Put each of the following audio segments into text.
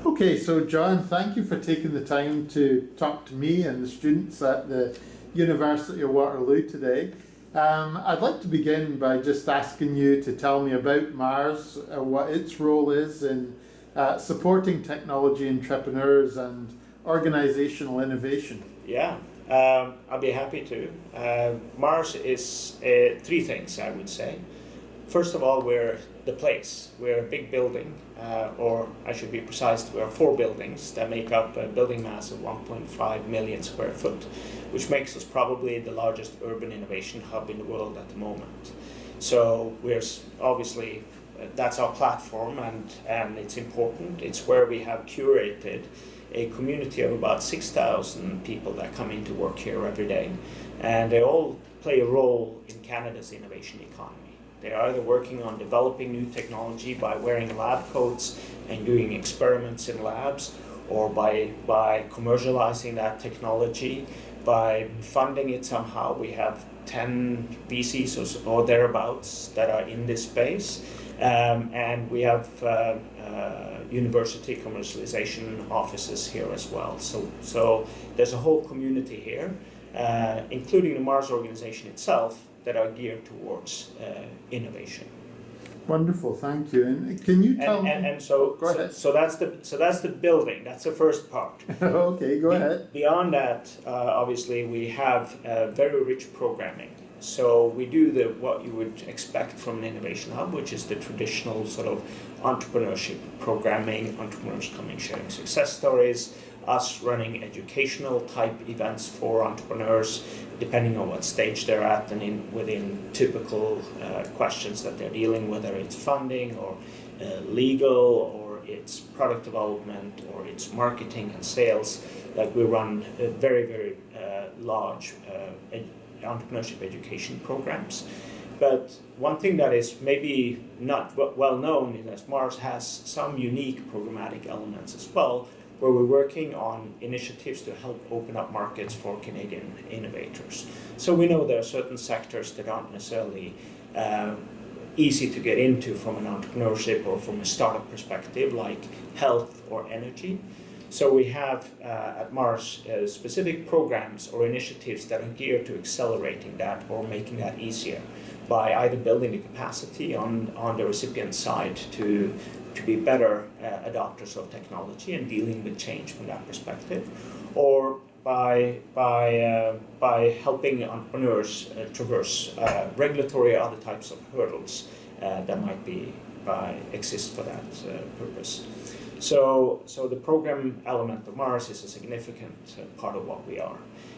Okay, so John, thank you for taking the time to talk to me and the students at the University of Waterloo today. I'd like to begin by just asking you to tell me about Mars, what its role is in supporting technology entrepreneurs and organizational innovation. Yeah, I'll be happy to. Mars is three things, I would say. First of all, we're the place. We're a big building, or I should be precise, we are 4 buildings that make up a building mass of 1.5 million square foot, which makes us probably the largest urban innovation hub in the world at the moment. So we're obviously, that's our platform, and it's important. It's where we have curated a community of about 6,000 people that come in to work here every day, and they all play a role in Canada's innovation economy. They're either working on developing new technology by wearing lab coats and doing experiments in labs, or by commercializing that technology, by funding it somehow. We have 10 VCs or thereabouts that are in this space, and we have university commercialization offices here as well. So there's a whole community here, including the Mars organization itself, that are geared towards innovation. Wonderful, thank you. And can you tell me? Go ahead. So that's the building. That's the first part. Okay, go ahead. Beyond that, obviously, we have very rich programming. So we do what you would expect from an innovation hub, which is the traditional sort of entrepreneurship programming, entrepreneurs coming sharing success stories, us running educational type events for entrepreneurs, depending on what stage they're at and within typical questions that they're dealing, whether it's funding or legal or it's product development or it's marketing and sales. Like we run very, very large entrepreneurship education programs. But one thing that is maybe not well known is that Mars has some unique programmatic elements as well, where we're working on initiatives to help open up markets for Canadian innovators. So we know there are certain sectors that aren't necessarily easy to get into from an entrepreneurship or from a startup perspective, like health or energy. So we have at Mars specific programs or initiatives that are geared to accelerating that or making that easier by either building the capacity on the recipient side to be better adopters of technology and dealing with change from that perspective, or by helping entrepreneurs traverse regulatory or other types of hurdles that might exist for that purpose. So the program element of Mars is a significant part of what we are,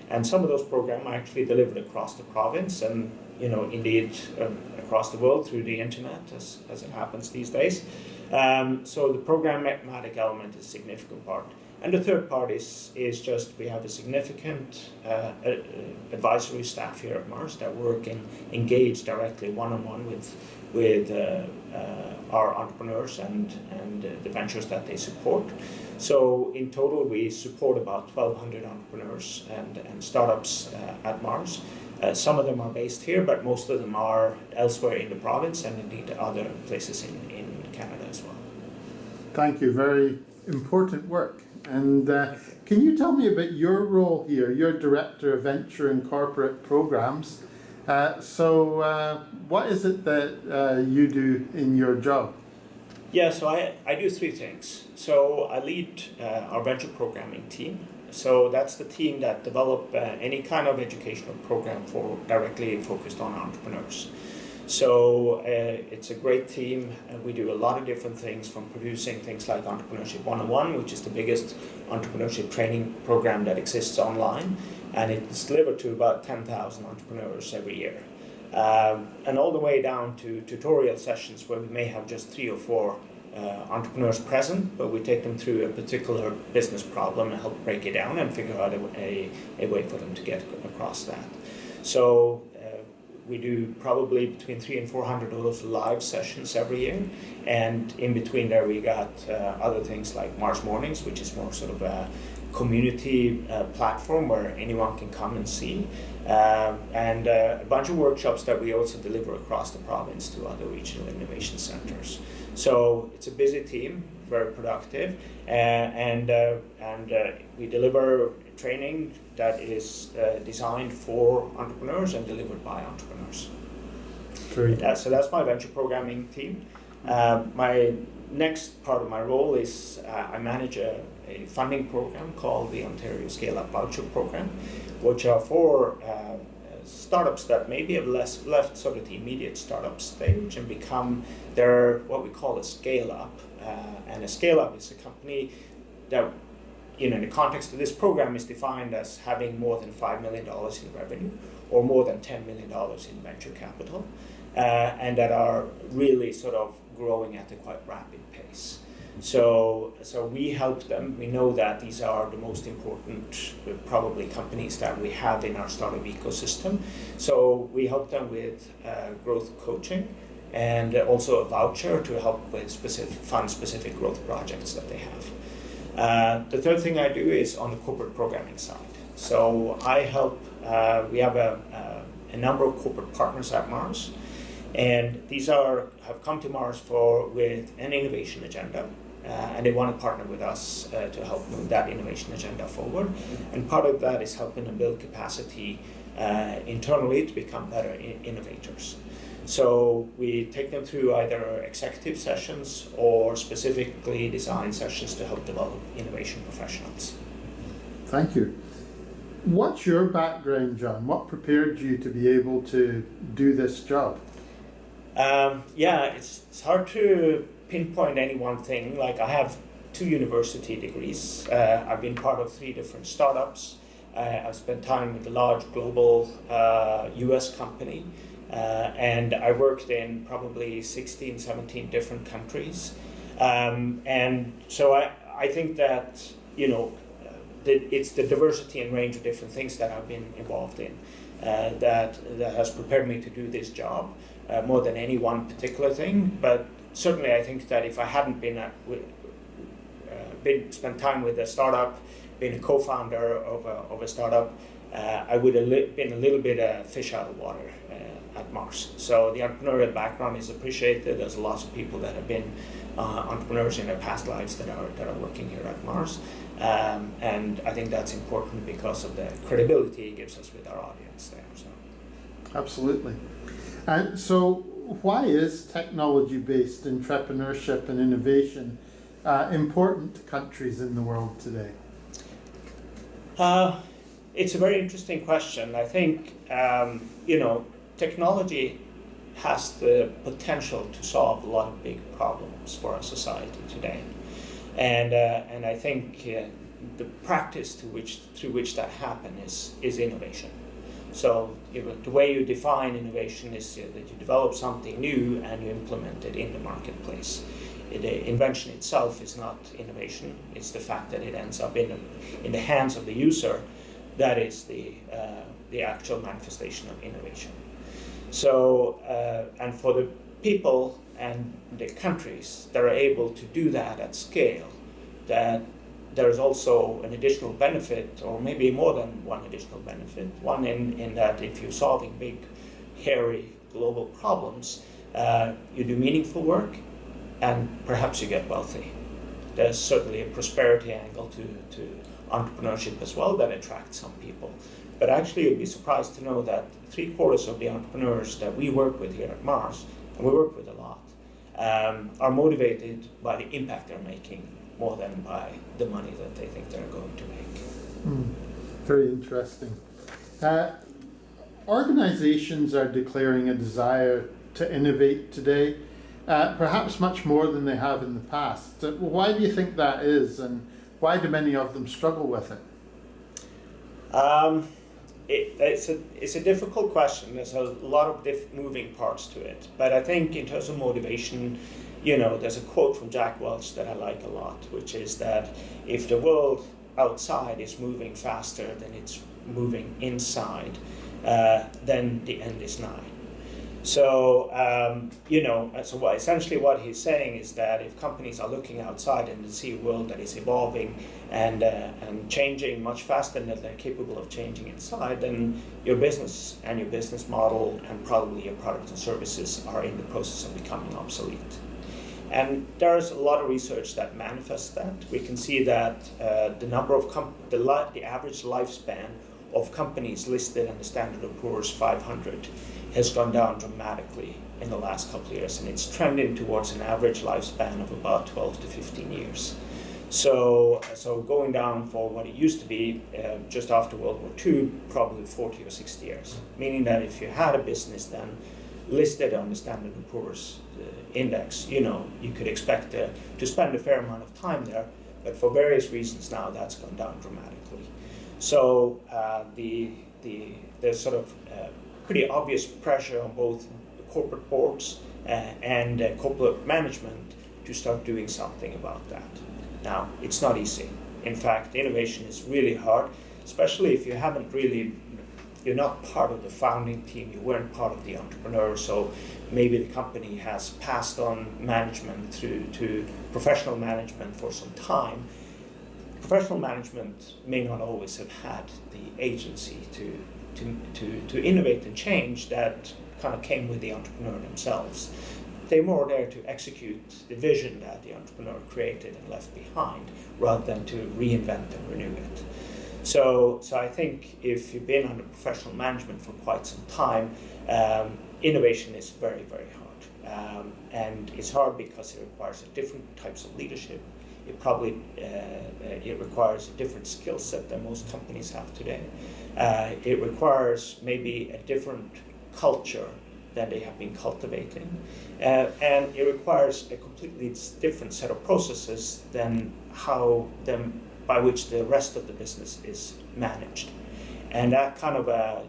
and some of those programs are actually delivered across the province and indeed across the world through the internet, as it happens these days. So the programmatic element is a significant part. And the third part is just we have a significant advisory staff here at Mars that work and engage directly one-on-one with our entrepreneurs and the ventures that they support. So in total we support about 1,200 entrepreneurs and startups at Mars. Some of them are based here, but most of them are elsewhere in the province and indeed other places in Canada as well. Thank you. Very important work. And can you tell me about your role here? You're Director of Venture and Corporate Programs. So what is it that you do in your job? Yeah, so I do 3 things. So I lead our venture programming team. So that's the team that develop any kind of educational program directly focused on entrepreneurs. So it's a great team. We do a lot of different things, from producing things like Entrepreneurship 101, which is the biggest entrepreneurship training program that exists online, and it's delivered to about 10,000 entrepreneurs every year. And all the way down to tutorial sessions where we may have just 3 or 4 entrepreneurs present, but we take them through a particular business problem and help break it down and figure out a way for them to get across that. So we do probably between 300 and 400 of those live sessions every year, and in between there we got other things like Mars Mornings, which is more sort of a community platform where anyone can come and see, and a bunch of workshops that we also deliver across the province to other regional innovation centers. So it's a busy team, very productive, and we deliver training that is designed for entrepreneurs and delivered by entrepreneurs. So that's my venture programming team. My next part of my role is I manage a funding program called the Ontario Scale-Up Voucher Program, which are for startups that maybe have left sort of the immediate startup stage and become what we call a scale-up. And a scale-up is a company that, in the context of this program, is defined as having more than $5 million in revenue or more than $10 million in venture capital, and that are really sort of growing at a quite rapid pace. So we help them. We know that these are the most important, probably, companies that we have in our startup ecosystem. So we help them with growth coaching and also a voucher to help with fund specific growth projects that they have. The third thing I do is on the corporate programming side. So I help. We have a number of corporate partners at Mars, and these have come to Mars with an innovation agenda. And they want to partner with us to help move that innovation agenda forward. And part of that is helping them build capacity internally to become better innovators. So we take them through either executive sessions or specifically designed sessions to help develop innovation professionals. Thank you. What's your background, Jon? What prepared you to be able to do this job? It's hard to pinpoint any one thing. Like, I have 2 university degrees. I've been part of 3 different startups. I've spent time with a large global US company, and I worked in probably 16, 17 different countries. And so I think that, it's the diversity and range of different things that I've been involved in that has prepared me to do this job more than any one particular thing. But certainly, I think that if I hadn't spent time with a startup, been a co-founder of a startup, I would have been a little bit a fish out of water at Mars. So the entrepreneurial background is appreciated. There's lots of people that have been entrepreneurs in their past lives that are working here at Mars, and I think that's important because of the credibility it gives us with our audience there. So. Absolutely. And so, why is technology-based entrepreneurship and innovation important to countries in the world today? It's a very interesting question. I think, technology has the potential to solve a lot of big problems for our society today. And I think the practice through which that happens is innovation. So the way you define innovation is that you develop something new and you implement it in the marketplace. The invention itself is not innovation. It's the fact that it ends up in the hands of the user that is the actual manifestation of innovation. So, and for the people and the countries that are able to do that at scale, that there is also an additional benefit, or maybe more than one additional benefit. One in that if you're solving big, hairy global problems, you do meaningful work, and perhaps you get wealthy. There's certainly a prosperity angle to entrepreneurship as well that attracts some people. But actually, you'd be surprised to know that 3/4 of the entrepreneurs that we work with here at Mars, and we work with a lot, are motivated by the impact they're making more than by the money that they think they're going to make. Very interesting. Organizations are declaring a desire to innovate today, perhaps much more than they have in the past. Why do you think that is, and why do many of them struggle with it? It's a difficult question. There's a lot of moving parts to it. But I think in terms of motivation, there's a quote from Jack Welch that I like a lot, which is that if the world outside is moving faster than it's moving inside, then the end is nigh. So, essentially what he's saying is that if companies are looking outside and see a world that is evolving and changing much faster than they're capable of changing inside, then your business and your business model and probably your products and services are in the process of becoming obsolete. And there's a lot of research that manifests that. We can see that the number of the average lifespan of companies listed in the Standard & Poor's 500 has gone down dramatically in the last couple of years, and it's trending towards an average lifespan of about 12 to 15 years. So going down for what it used to be just after World War II, probably 40 or 60 years. Meaning that if you had a business then listed on the Standard & Poor's index, you could expect to spend a fair amount of time there, but for various reasons now that's gone down dramatically. So there's sort of pretty obvious pressure on both corporate boards and corporate management to start doing something about that. Now, it's not easy. In fact, innovation is really hard, especially if you're not part of the founding team, you weren't part of the entrepreneur, so maybe the company has passed on management to professional management for some time. Professional management may not always have had the agency to innovate and change that kind of came with the entrepreneur themselves. They're more there to execute the vision that the entrepreneur created and left behind, rather than to reinvent and renew it. So I think if you've been under professional management for quite some time, innovation is very, very hard. And it's hard because it requires different types of leadership. It requires a different skill set than most companies have today. It requires maybe a different culture that they have been cultivating. And it requires a completely different set of processes than by which the rest of the business is managed. And that kind of a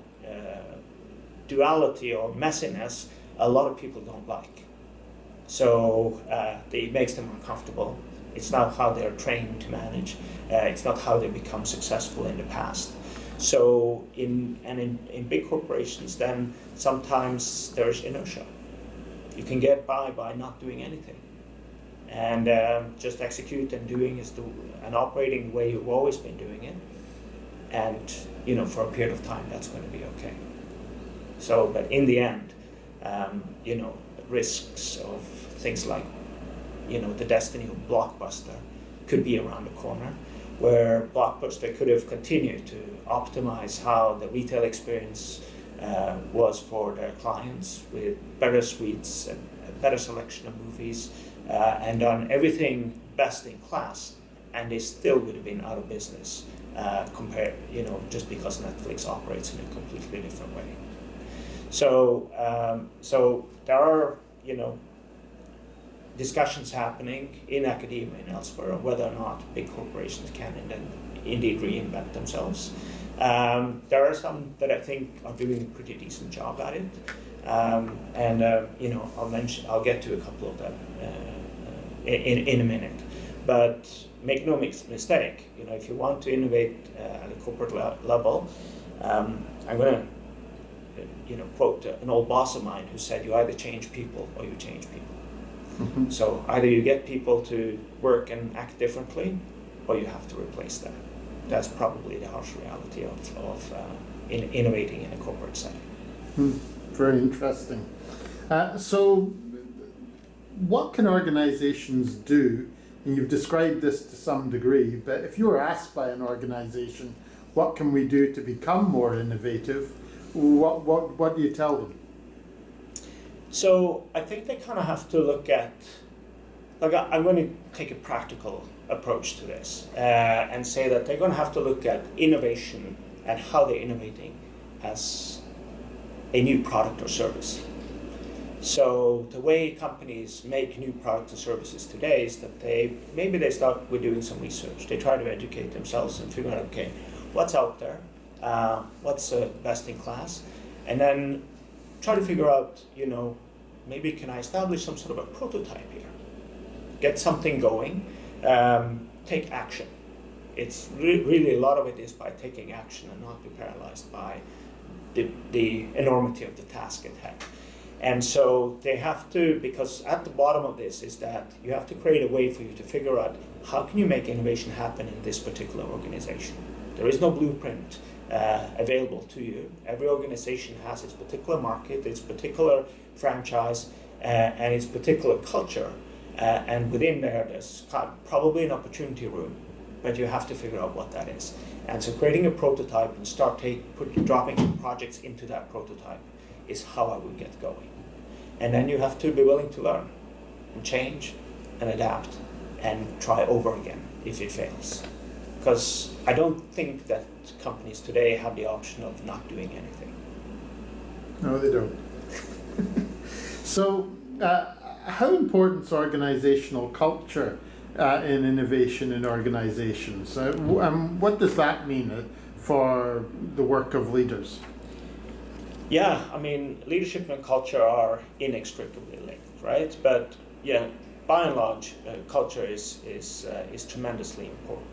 duality or messiness, a lot of people don't like. So it makes them uncomfortable. It's not how they're trained to manage. It's not how they become successful in the past. So in big corporations, then sometimes there's inertia. You can get by not doing anything, and just execute and operating the way you've always been doing it, and for a period of time that's going to be okay. So, but in the end, risks of things like the destiny of Blockbuster could be around the corner, where Blockbuster could have continued to optimize how the retail experience was for their clients, with better suites and a better selection of movies, and done everything best in class, and they still would have been out of business just because Netflix operates in a completely different way. So there are discussions happening in academia and elsewhere on whether or not big corporations can indeed reinvent themselves. There are some that I think are doing a pretty decent job at it, and I'll get to a couple of them in a minute. But make no mistake, if you want to innovate at a corporate level, I'm going to quote an old boss of mine who said, "You either change people or you change people." Mm-hmm. So either you get people to work and act differently, or you have to replace them. That's probably the harsh reality of innovating in a corporate setting. Very interesting. So what can organizations do? And you've described this to some degree, but if you were asked by an organization, what can we do to become more innovative? What do you tell them? So I think they kind of have to look at, I'm going to take a practical approach to this and say that they're going to have to look at innovation and how they're innovating as a new product or service. So the way companies make new products and services today is that they start with doing some research. They try to educate themselves and figure out, okay, what's out there, what's best in class, and then try to figure out, maybe can I establish some sort of a prototype here? Get something going, take action. It's really a lot of it is by taking action and not be paralyzed by the enormity of the task at hand. And so they have to, because at the bottom of this is that you have to create a way for you to figure out how can you make innovation happen in this particular organization. There is no blueprint available to you. Every organization has its particular market, its particular franchise, and its particular culture. And within there's probably an opportunity room, but you have to figure out what that is. And so creating a prototype and start dropping projects into that prototype is how I would get going. And then you have to be willing to learn and change and adapt and try over again if it fails. Because I don't think that companies today have the option of not doing anything. No, they don't. So, how important is organizational culture in innovation in organizations? What does that mean for the work of leaders? Yeah, I mean, leadership and culture are inextricably linked, right? But yeah, by and large, culture is tremendously important.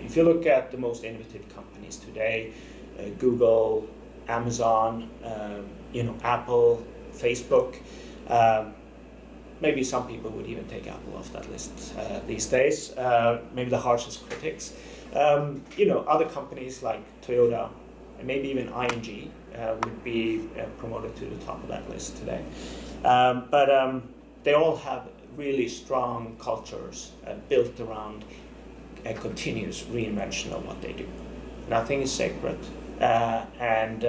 If you look at the most innovative companies today, Google, Amazon, Apple, Facebook, maybe some people would even take Apple off that list these days, maybe the harshest critics. Other companies like Toyota, and maybe even ING would be promoted to the top of that list today. But they all have really strong cultures built around a continuous reinvention of what they do. Nothing is sacred, and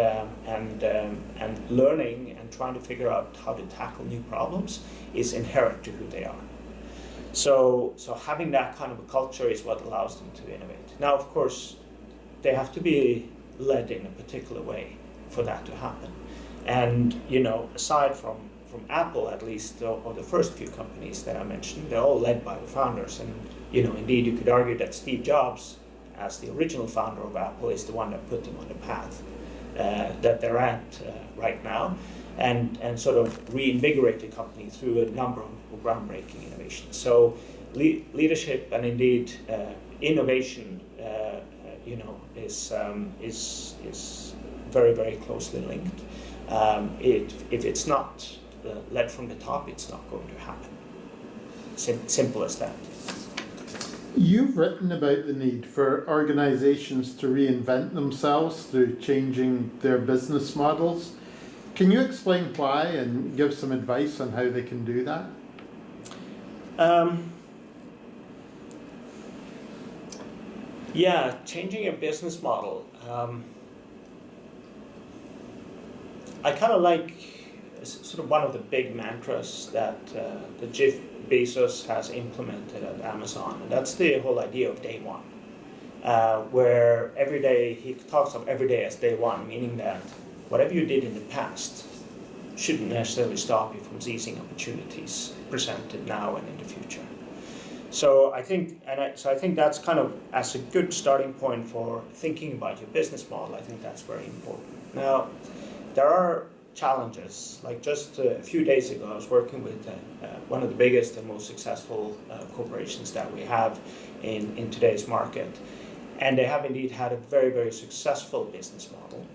learning and trying to figure out how to tackle new problems is inherent to who they are. So having that kind of a culture is what allows them to innovate. Now, of course, they have to be led in a particular way for that to happen. And aside from Apple, at least, or the first few companies that I mentioned, they're all led by the founders. And indeed, you could argue that Steve Jobs, as the original founder of Apple, is the one that put them on the path that they're at right now, and sort of reinvigorate the company through a number of groundbreaking innovations. So leadership and indeed innovation, is very, very closely linked. If it's not led from the top, it's not going to happen. Simple as that. You've written about the need for organizations to reinvent themselves through changing their business models. Can you explain why and give some advice on how they can do that? Yeah, changing a business model. I kind of like sort of one of the big mantras that Jeff Bezos has implemented at Amazon, and that's the whole idea of day one, where every day he talks of every day as day one, meaning that whatever you did in the past shouldn't necessarily stop you from seizing opportunities presented now and in the future. So I think that's kind of as a good starting point for thinking about your business model. I think that's very important. Now, there are challenges. Like just a few days ago, I was working with one of the biggest and most successful corporations that we have in today's market, and they have indeed had a very, very successful business model,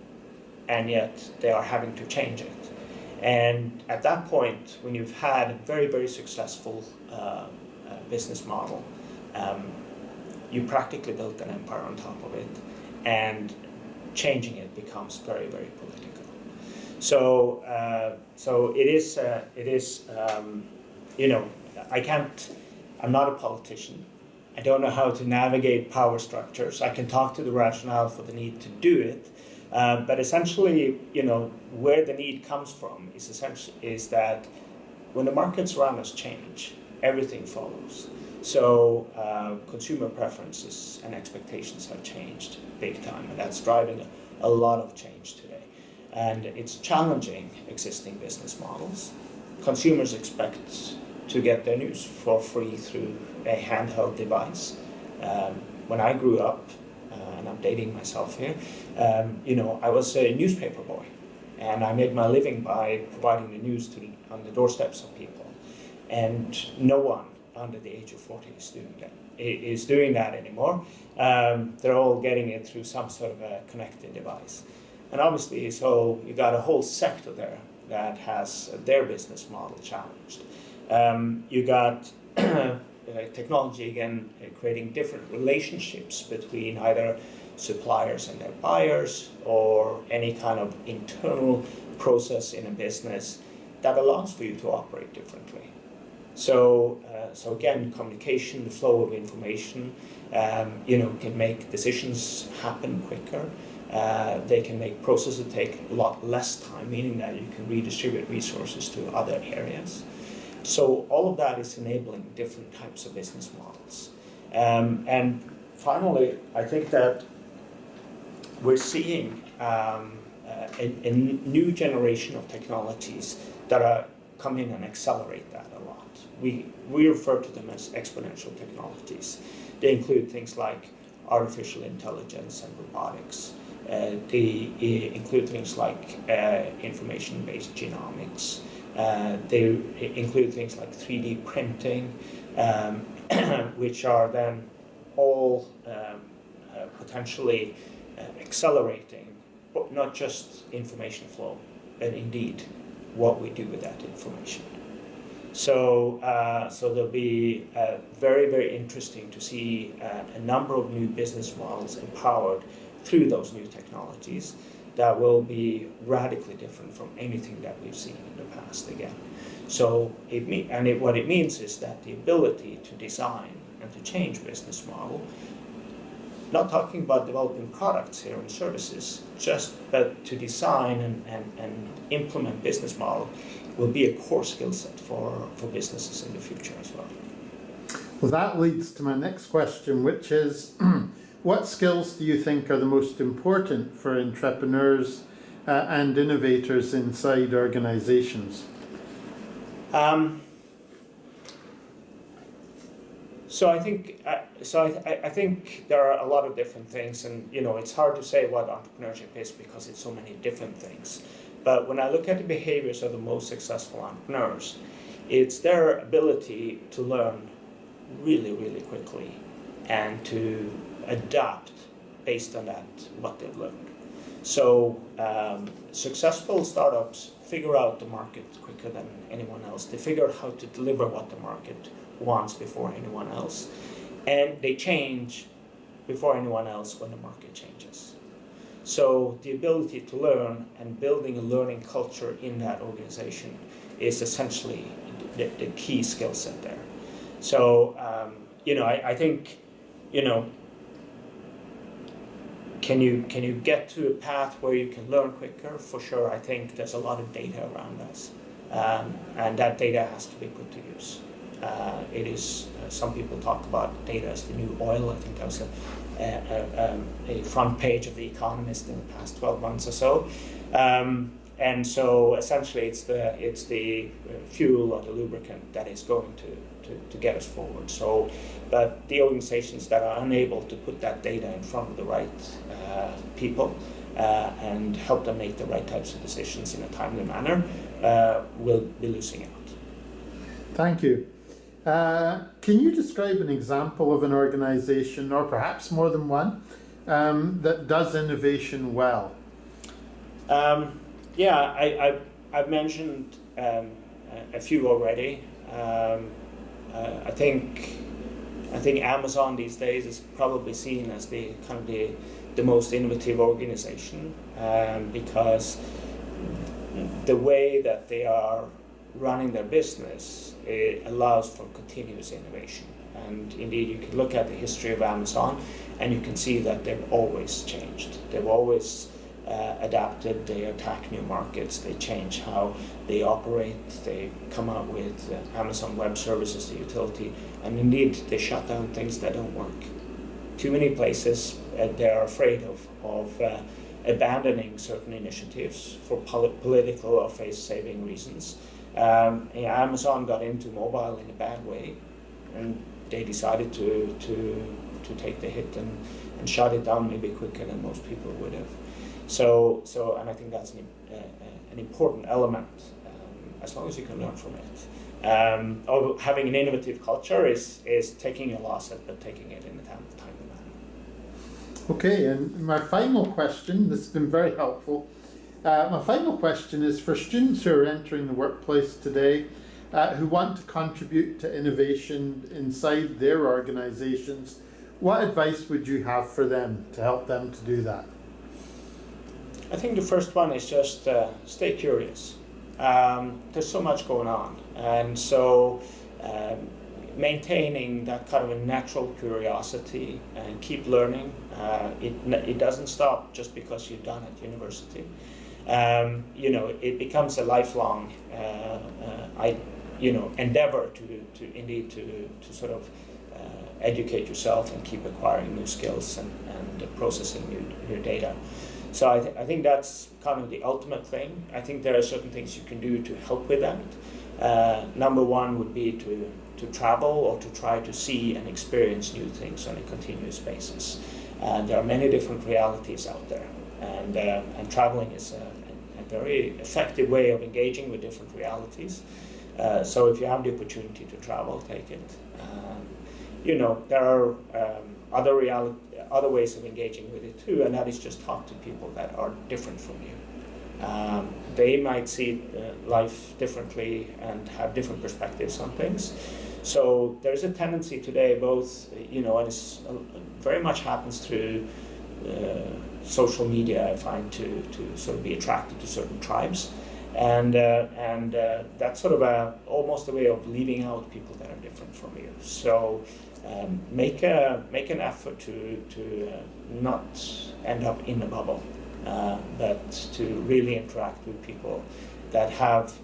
and yet they are having to change it. And at that point, when you've had a very, very successful business model, you practically built an empire on top of it, and changing it becomes very, very political. So it is. I'm not a politician. I don't know how to navigate power structures. I can talk to the rationale for the need to do it, but essentially, where the need comes from is that when the markets around us change, everything follows. So consumer preferences and expectations have changed big time, and that's driving a lot of change today. And it's challenging existing business models. Consumers expect to get their news for free through a handheld device. When I grew up, and I'm dating myself here, I was a newspaper boy, and I made my living by providing the news on the doorsteps of people. And no one under the age of 40 is doing that anymore. They're all getting it through some sort of a connected device. And obviously, so you got a whole sector there that has their business model challenged. You got technology again creating different relationships between either suppliers and their buyers or any kind of internal process in a business that allows for you to operate differently. So again, communication, the flow of information, can make decisions happen quicker. They can make processes take a lot less time, meaning that you can redistribute resources to other areas. So all of that is enabling different types of business models. And finally, I think that we're seeing a new generation of technologies that are come in and accelerate that a lot. We refer to them as exponential technologies. They include things like artificial intelligence and robotics. They include things like information-based genomics. They include things like 3D printing, which are then all potentially accelerating, but not just information flow, but indeed what we do with that information. So there'll be very, very interesting to see a number of new business models empowered through those new technologies that will be radically different from anything that we've seen in the past again. So what it means is that the ability to design and to change business model, not talking about developing products here and services, but to design and implement business model will be a core skill set for businesses in the future as well. Well, that leads to my next question, which is, what skills do you think are the most important for entrepreneurs and innovators inside organizations? So I think there are a lot of different things, and it's hard to say what entrepreneurship is because it's so many different things. But when I look at the behaviors of the most successful entrepreneurs, it's their ability to learn really, really quickly and to adapt based on that, what they've learned. So successful startups figure out the market quicker than anyone else. They figure out how to deliver what the market wants before anyone else. And they change before anyone else when the market changes. So the ability to learn and building a learning culture in that organization is essentially the key skill set there. So, I think, can you get to a path where you can learn quicker? For sure. I think there's a lot of data around us, and that data has to be put to use. It is, some people talk about data as the new oil. I think that was a front page of The Economist in the past 12 months or so. And so essentially it's the fuel or the lubricant that is going to get us forward. So, but the organizations that are unable to put that data in front of the right people and help them make the right types of decisions in a timely manner will be losing out. Thank you. Can you describe an example of an organization, or perhaps more than one, that does innovation well? I've mentioned a few already. I think Amazon these days is probably seen as the most innovative organization because the way that they are running their business, it allows for continuous innovation. And indeed, you can look at the history of Amazon and you can see that they've always changed. They've always adapted, they attack new markets, they change how they operate, they come out with Amazon Web Services, the utility, and indeed they shut down things that don't work. Too many places, they're afraid of abandoning certain initiatives for political or face-saving reasons. Amazon got into mobile in a bad way, and they decided to take the hit and shut it down maybe quicker than most people would have. So and I think that's an important element, as long as you can learn from it. Having an innovative culture is taking a loss, but taking it in a timely manner. Okay, and my final question, this has been very helpful. My final question is for students who are entering the workplace today, who want to contribute to innovation inside their organizations, what advice would you have for them to help them to do that? I think the first one is just stay curious. There's so much going on, and so maintaining that kind of a natural curiosity and keep learning. It doesn't stop just because you're done at university. It becomes a lifelong endeavor to sort of educate yourself and keep acquiring new skills and processing new data. So I think that's kind of the ultimate thing. I think there are certain things you can do to help with that. Number one would be to travel or to try to see and experience new things on a continuous basis. There are many different realities out there, and traveling is a very effective way of engaging with different realities. So if you have the opportunity to travel, take it. There are other ways of engaging with it too, and that is just talk to people that are different from you. They might see life differently and have different perspectives on things. So there's a tendency today, both, and it's very much happens through social media, I find, to sort of be attracted to certain tribes. And that's sort of almost a way of leaving out people that are different from you. So make an effort to not end up in a bubble, but to really interact with people that have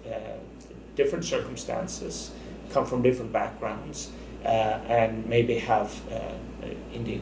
different circumstances, come from different backgrounds, and maybe have indeed